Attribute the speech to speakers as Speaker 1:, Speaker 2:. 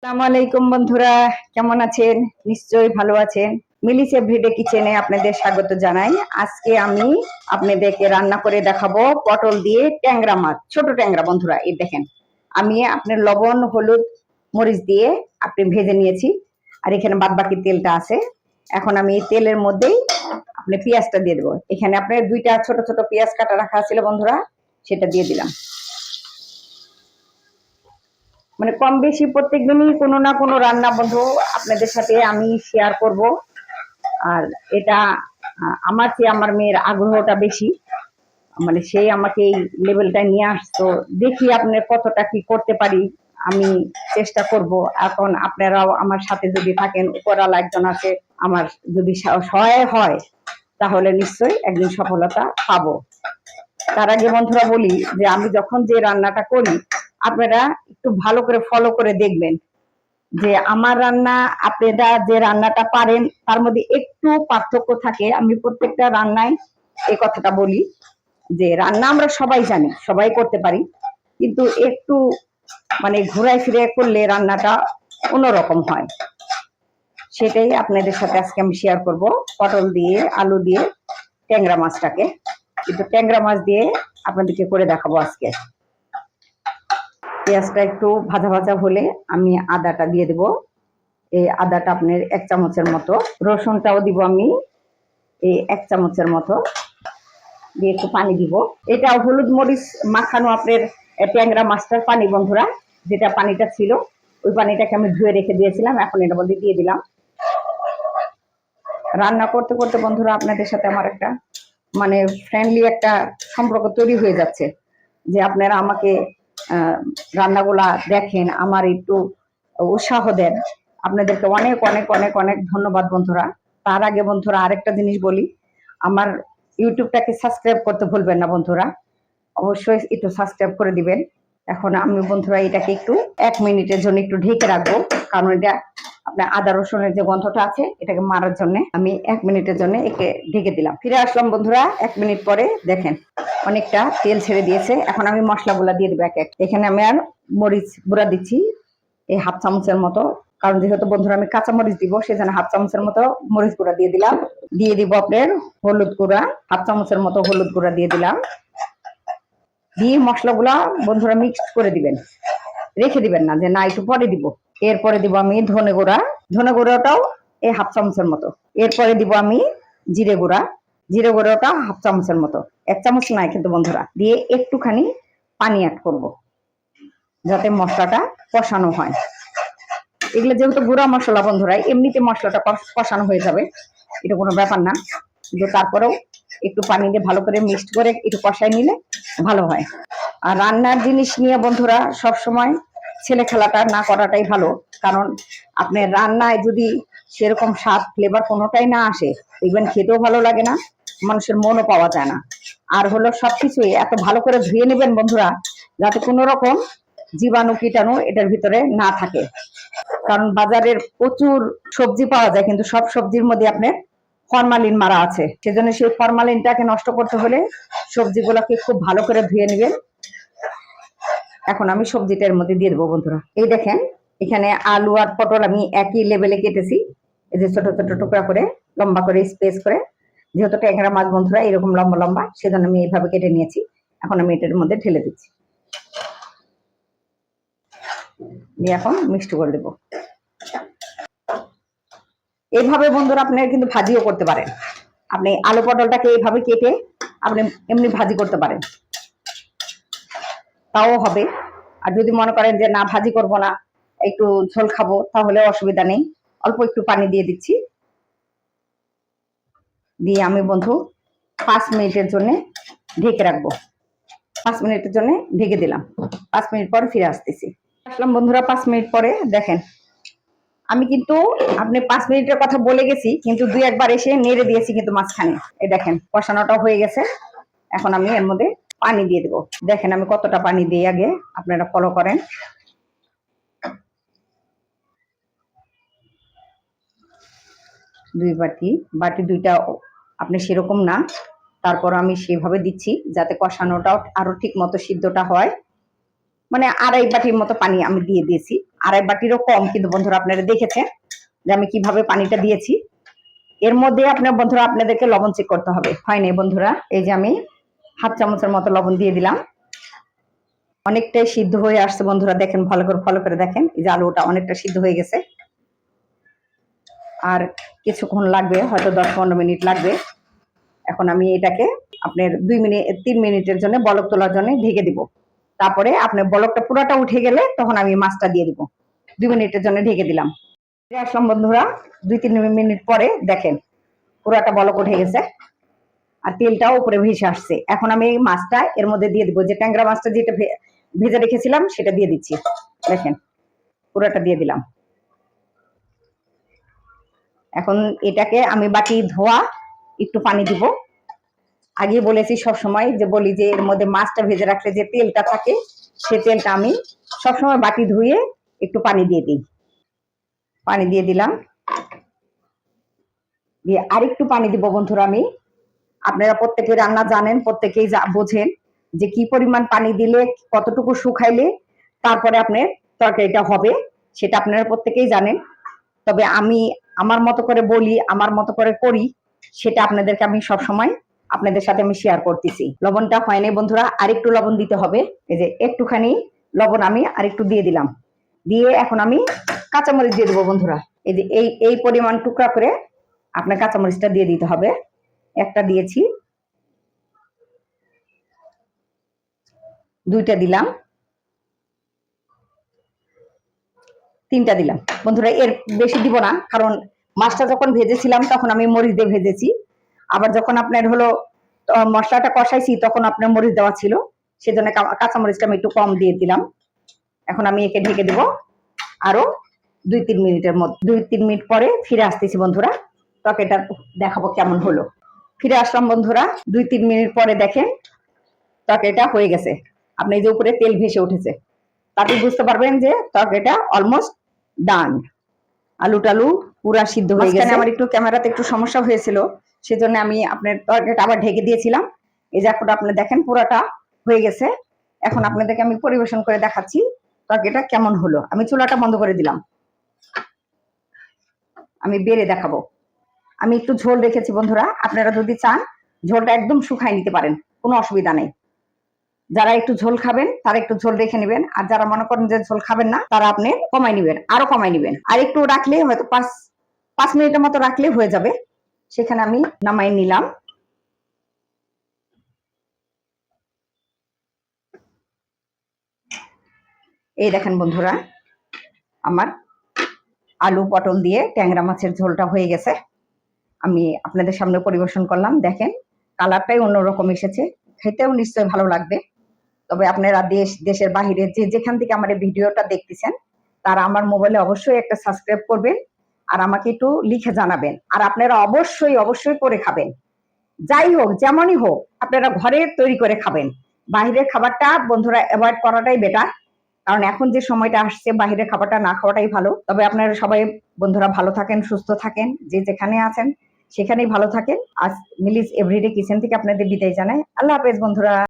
Speaker 1: আসসালামু আলাইকুম বন্ধুরা, কেমন আছেন? নিশ্চয়ই ভালো আছেন। মিলিস এভরিডে কিচেনে আপনাদের স্বাগত জানাই। আজকে আমি আপনাদেরকে রান্না করে দেখাবো পটল দিয়ে ট্যাংরা মাছ, ছোট ট্যাংরা। বন্ধুরা এই দেখেন, আমি আপনার লবণ হলুদ মরিচ দিয়ে আপনি ভেজে নিয়েছি, আর এখানে বাদ বাকি তেলটা আছে। এখন আমি এই তেলের মধ্যেই আপনি পেঁয়াজটা দিয়ে দেবো। এখানে আপনার দুইটা ছোট ছোট পেঁয়াজ কাটা রাখা ছিল বন্ধুরা, সেটা দিয়ে দিলাম। মানে কম বেশি প্রত্যেক দিনই কোনো না কোনো রান্না বন্ধু আপনাদের সাথে আমি শেয়ার করব। আর এটা আমার চেয়ে আমার মেয়ের আগ্রহটা বেশি, মানে সেই আমাকে এই লেভেলটা নিয়ে আসতো। দেখি আপনার কতটা কি করতে পারি, আমি চেষ্টা করব। এখন আপনারাও আমার সাথে যদি থাকেন, উপরালা একজন আছে, আমার যদি সহায় হয় তাহলে নিশ্চয়ই একদিন সফলতা পাবো। তার আগে বন্ধুরা বলি যে আমি যখন যে রান্নাটা করি আপনারা একটু ভালো করে ফলো করে দেখবেন যে আমার রান্না আপনারা যে রান্নাটা পারেন তার মধ্যে একটু পার্থক্য থাকে। আমি প্রত্যেকটা রান্নায় এই কথাটা বলি যে রান্না আমরা সবাই জানি, সবাই করতে পারি, কিন্তু একটু মানে ঘুরায় ফিরে করলে রান্নাটা অন্যরকম হয়। সেটাই আপনাদের সাথে আজকে আমি শেয়ার করব। পটল দিয়ে আলু দিয়ে ট্যাংরা মাছটাকে, কিন্তু ট্যাংরা মাছ দিয়ে আপনাদেরকে করে দেখাবো আজকে। পেঁয়াজটা একটু ভাজা ভাজা হলে আমি আদাটা দিয়ে দেবো। এই আদাটা আপনার 1 চামচের মতো, রসুনটাও দিব আমি এই 1 চামচের মতো, দিয়ে একটু পানি দিব। এটা হলুদ মরিচ মাখানো আপনার ট্যাংরা মাছটার পানি বন্ধুরা, যেটা পানিটা ছিল ওই পানিটাকে আমি ধুয়ে রেখে দিয়েছিলাম, এখন এর মধ্যে দিয়ে দিলাম। রান্না করতে করতে বন্ধুরা আপনাদের সাথে আমার একটা মানে ফ্রেন্ডলি একটা সম্পর্ক তৈরি হয়ে যাচ্ছে, যে আপনারা আমাকে রান্নাগুলা দেখেন, আমার একটু উৎসাহ দেন। আপনাদেরকে অনেক অনেক অনেক অনেক ধন্যবাদ বন্ধুরা। তার আগে বন্ধুরা আরেকটা জিনিস বলি, আমার ইউটিউবটাকে সাবস্ক্রাইব করতে ভুলবেন না বন্ধুরা, অবশ্যই একটু সাবস্ক্রাইব করে দিবেন। এখন আমি বন্ধুরা এটাকে একটু 1 মিনিটের জন্য একটু ঢেকে রাখবো, কারণ এটা আপনার আদা রসুনের যে গন্ধটা আছে এটাকে মারার জন্য আমি 1 মিনিটের জন্য একে ঢেকে দিলাম। ফিরে আসলাম বন্ধুরা 1 মিনিট পরে, দেখেন অনেকটা তেল ছেড়ে দিয়েছে। এখন আমি মশলাগুলা দিয়ে দেবো এক এক। এখানে আমি আর মরিচ গুঁড়া দিচ্ছি এই 1/2 চামচের মতো, কারণ যেহেতু বন্ধুরা আমি কাঁচা মরিচ দিব সেজন্য 1/2 চামচের মতো মরিচ গুঁড়া দিয়ে দিলাম। দিয়ে দিব আপনার হলুদ গুঁড়া, 1/2 চামচের মতো হলুদ গুঁড়া দিয়ে দিলাম। দিয়ে মশলাগুলা বন্ধুরা মিক্স করে দিবেন, রেখে দিবেন না যে না একটু পরে দিব। এরপরে দিব আমি ধনে গুঁড়া, ধনে গুঁড়াটাও এই 1/2 চামচের মতো। এরপরে দিব আমি জিরে গুঁড়া, জিরে গুঁড়াটা 1/2 চামচের মতো, 1 চামচ নাই কিন্তু বন্ধুরা। দিয়ে একটুখানি পানি অ্যাড করব যাতে মশলাটা কষানো হয়। এগুলো যেহেতু গুঁড়া মশলা বন্ধুরা, এমনিতে মশলাটা কষানো হয়ে যাবে, এটা কোনো ব্যাপার না, কিন্তু তারপরেও একটু পানি দিয়ে ভালো করে মিক্সড করে একটু কষাই নিলে ভালো হয়। আর রান্নার জিনিস নিয়ে বন্ধুরা সবসময় ছেলে খেলাটা না করাটাই ভালো, কারণ আপনার রান্নায় যদি সেরকম স্বাদ ফ্লেভার কোনোটাই না আসে, দেখবেন খেতেও ভালো লাগে না, মানুষের মনও পাওয়া যায় না। আর হলো সবকিছুই এত ভালো করে ধুয়ে নেবেন বন্ধুরা, যাতে কোনো রকম জীবাণু কীটাণু এটার ভিতরে না থাকে। কারণ বাজারের প্রচুর সবজি পাওয়া যায়, কিন্তু সব সবজির মধ্যে আপনার ফরমালিন মারা আছে, সেজন্য সেই ফরমালিনটাকে নষ্ট করতে হলে সবজিগুলোকে খুব ভালো করে ধুয়ে নেবেন। এখন আমি সবজিটার মধ্যে দিয়ে দেবো বন্ধুরা। এই দেখেন এখানে আলু আর পটল আমি একই লেভেলে কেটেছি, এই যে ছোট ছোট টুকরা করে লম্বা করে স্পেস করে, যেহেতু ট্যাংরা মাছ বন্ধুরা এরকম লম্বা লম্বা, সেজন্য আমি এইভাবে কেটে নিয়েছি। এখন আমি এটার মধ্যে ঢেলে দিচ্ছি, দিয়ে এখন মিক্সড করে দেবো। এইভাবে বন্ধুরা আপনারা কিন্তু ভাজিও করতে পারেন, আপনি আলু পটলটাকে এইভাবে কেটে আপনি এমনি ভাজি করতে পারেন, তাও হবে। আর যদি মনে করেন যে না ভাজি করব না, একটু ঝোল খাবো, তাহলে অসুবিধা নেই, অল্প একটু পানি দিয়ে দিচ্ছি। দিয়ে আমি বন্ধু 5 মিনিটের জন্য ঢেকে রাখবো। 5 মিনিটের জন্য ঢেকে দিলাম, 5 মিনিট পরে ফিরে আসতেছি। আসলাম বন্ধুরা 5 মিনিট পরে, দেখেন আমি কিন্তু আপনি 5 মিনিটের কথা বলে গেছি, কিন্তু 2-1 বার এসে নেড়ে দিয়েছি কিন্তু মাঝখানে। এই দেখেন কষানোটাও হয়ে গেছে, এখন আমি এর মধ্যে পানি দিয়ে দেবো। দেখেন আমি কতটা পানি দিই, আগে আপনারা ফলো করেন। বাটি 2টা আপনি সেরকম না, তারপর আমি সেভাবে দিচ্ছি যাতে কষানোটাও আরো ঠিক মতো সিদ্ধটা হয়। মানে 2.5 বাটির মতো পানি আমি দিয়ে দিয়েছি, 2.5 বাটিরও কম, কিন্তু বন্ধুরা আপনারা দেখেছেন যে আমি কিভাবে পানিটা দিয়েছি। এর মধ্যে আপনার বন্ধুরা আপনাদেরকে লবণ চেক করতে হবে। হয় নাই বন্ধুরা, এই যে আমি হাফ চামচের মতো লবণ দিয়ে দিলাম। অনেকটাই সিদ্ধ হয়ে আসছে বন্ধুরা, দেখেন ভালো করে ফলো করে দেখেন, এই যে আলুটা অনেকটা সিদ্ধ হয়ে গেছে। আর কিছুক্ষণ লাগবে, হয়তো 10-15 মিনিট লাগবে। এখন আমি এটাকে আপনার 3 মিনিটের জন্য বলক তোলার জন্য ঢেকে দিব। তারপরে আপনার বলকটা পুরাটা উঠে গেলে তখন আমি মাছটা দিয়ে দিব। 2 মিনিটের জন্য ঢেকে দিলাম। ফিরে আসলাম বন্ধুরা 2-3 মিনিট পরে, দেখেন পুরাটা বলক উঠে গেছে আর তেলটাও উপরে ভেসে আসছে। এখন আমি এই মাছটা এর মধ্যে দিয়ে দিব, যে ট্যাংরা মাছটা যেটা ভেজে রেখেছিলাম সেটা দিয়ে দিচ্ছি। দেখেন পুরাটা দিয়ে দিলাম। এখন এটাকে আমি বাটি ধোয়া একটু পানি দিব। আগে বলেছি সবসময় যে বলি যে এর মধ্যে মাছটা ভেজে রাখলে যে তেলটা থাকে, সে তেলটা আমি সবসময় বাটি ধুয়ে একটু পানি দিয়ে দিই। পানি দিয়ে দিলাম, দিয়ে আরেকটু পানি দিব বন্ধুরা আমি। আপনারা প্রত্যেকে রান্না জানেন, প্রত্যেকেই বোঝেন যে কি পরিমাণ পানি দিলে, কতটুকু শুকাইলে তারপরে আপনার তরকারিটা হবে, সেটা আপনারা প্রত্যেকেই জানেন। তবে আমি আমার মতো করে বলি, আমার মতো করে করি, সেটা আপনাদেরকে আমি সব সময় আপনাদের সাথে আমি শেয়ার করতেছি। লবণটা হয় নাই বন্ধুরা, আরেকটু লবণ দিতে হবে। এই যে একটুখানি লবণ আমি আরেকটু দিয়ে দিলাম। দিয়ে এখন আমি কাঁচামরিচ দিয়ে দেবো বন্ধুরা। এই যে এই পরিমাণ টুকরা করে আপনার কাঁচামরিচটা দিয়ে দিতে হবে। একটা দিয়েছি, 2টা দিলাম, 3টা দিলাম বন্ধুরা। এর বেশি দিব না, কারণ মাছটা যখন ভেজেছিলাম তখন আমি মরিচ দিয়ে ভেজেছি। আবার যখন আপনার হলো মশলাটা কষাইছি তখন আপনার মরিচ দেওয়া ছিল, সেজন্য কাঁচামরিচটা আমি একটু কম দিয়ে দিলাম। এখন আমি একে ঢেকে দেবো আরো 2-3 মিনিটের মধ্যে। 2-3 মিনিট পরে ফিরে আসতেছি বন্ধুরা, তরকারিটা দেখাবো কেমন হলো। ফিরে আসলাম বন্ধুরা 2-3 মিনিট পরে, দেখেন তরকারিটা হয়ে গেছে। আপনি যে উপরে তেল ভেসে উঠেছে, তাতে বুঝতে পারবেন যে তরকারিটা অলমোস্ট ডান। আলু টালু পুরা সিদ্ধ হয়ে গেছে। আমার একটু ক্যামেরাতে একটু সমস্যা হয়েছিল, সেজন্য আমি আপনার তরকারিটা আবার ঢেকে দিয়েছিলাম। এই যে এখন আপনি দেখেন পুরাটা হয়ে গেছে। এখন আপনাদেরকে আমি পরিবেশন করে দেখাচ্ছি তরকারিটা কেমন হলো। আমি চুলাটা বন্ধ করে দিলাম, আমি বেড়ে দেখাবো। আমি একটু ঝোল রেখেছি বন্ধুরা, আপনারা যদি চান ঝোলটা একদম শুকাই নিতে পারেন, কোনো অসুবিধা নেই। যারা একটু ঝোল খাবেন তারা একটু ঝোল রেখে নেবেন, আর যারা মনে করেন যে ঝোল খাবেন না তারা আপনি কমাই নেবেন, আরো কমাই নেবেন। আর একটু রাখলে হয়তো 5 মিনিটের মতো রাখলে হয়ে যাবে। সেখানে আমি নামাই নিলাম। এই দেখেন বন্ধুরা, আমার আলু পটল দিয়ে ট্যাংরা মাছের ঝোলটা হয়ে গেছে। আমি আপনাদের সামনে পরিবেশন করলাম। দেখেন কালারটাই অন্যরকম এসেছে, খেতেও নিশ্চয়ই ভালো লাগবে। তবে আপনারা দেশের বাহিরে যে যেখান থেকে আমার এই ভিডিওটা দেখতেছেন, তারা আমার মোবাইলে অবশ্যই একটা সাবস্ক্রাইব করবেন আর আমাকে একটু লিখে জানাবেন। আর আপনারা অবশ্যই অবশ্যই করে খাবেন, যাই হোক যেমনই হোক আপনারা ঘরে তৈরি করে খাবেন। বাহিরের খাবারটা বন্ধুরা অ্যাভয়েড করাটাই বেটার, কারণ এখন যে সময়টা আসছে বাহিরের খাবারটা না খাওয়াটাই ভালো। তবে আপনারা সবাই বন্ধুরা ভালো থাকেন, সুস্থ থাকেন, যে যেখানে আছেন সেখানেই ভালো থাকেন। আজ মিলিস এভরিডে কিচেন থেকে আপনাদের বিদায় জানাই। আল্লাহ হাফেজ বন্ধুরা।